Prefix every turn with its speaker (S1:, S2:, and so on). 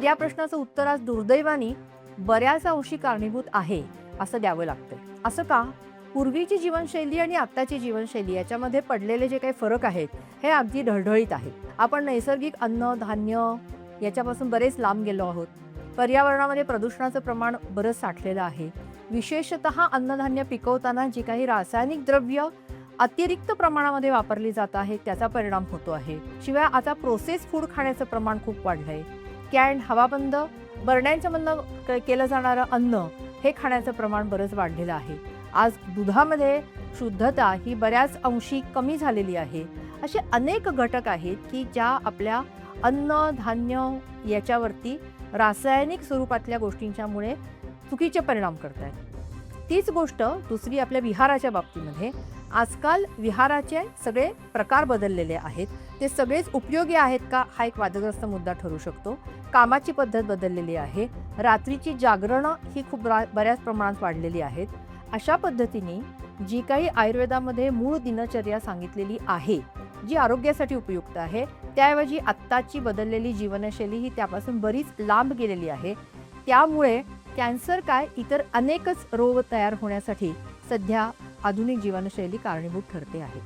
S1: या प्रश्नाचं उत्तर आज दुर्दैवाने बऱ्याच अंशी कारणीभूत आहे असं द्यावं लागतंय. असं का? पूर्वीची जीवनशैली आणि आत्ताची जीवनशैली याच्यामध्ये पडलेले जे काही फरक आहेत हे अगदी ढळढळीत आहेत. आपण नैसर्गिक अन्न, धान्य याच्यापासून बरेच लांब गेलो आहोत. पर्यावरणामध्ये प्रदूषणाचं प्रमाण बरंच साठलेलं आहे. विशेषतः अन्नधान्य पिकवताना जी काही रासायनिक द्रव्य अतिरिक्त प्रमाणामध्ये वापरली जात आहेत त्याचा परिणाम होतो आहे. शिवाय आता प्रोसेस फूड खाण्याचं प्रमाण खूप वाढलंय. कॅन्ड, हवाबंद, बरण्यांच्या मधनं केलं जाणारं अन्न हे खाण्याचं प्रमाण बरंच वाढलेलं आहे. आज दुधामध्ये शुद्धता ही बऱ्याच अंशी कमी झालेली आहे. असे अनेक घटक आहेत की ज्या आपल्या अन्न, धान्य याच्यावरती रासायनिक स्वरूपातल्या गोष्टींच्यामुळे चुकीचे परिणाम करत आहेत. तीच गोष्ट दुसरी आपल्या विहाराच्या बाबतीमध्ये. आजकाल विहाराचे सगळे प्रकार बदललेले आहेत. ते सगळेच उपयोगी आहेत का हा एक वादग्रस्त मुद्दा ठरू शकतो. कामाची पद्धत बदललेली आहे. रात्रीची जागरणं ही खूप बऱ्याच प्रमाणात वाढलेली आहेत. अशा पद्धतीने जी काही आयुर्वेदामध्ये मूळ दिनचर्या सांगितलेली आहे, जी आरोग्यासाठी उपयुक्त आहे, त्याऐवजी आत्ताची बदललेली जीवनशैली ही त्यापासून बरीच लांब गेलेली आहे. त्यामुळे कॅन्सर काय इतर अनेकच रोग तयार होण्यासाठी सध्या आधुनिक जीवनशैली कारणीभूत ठरते आहे.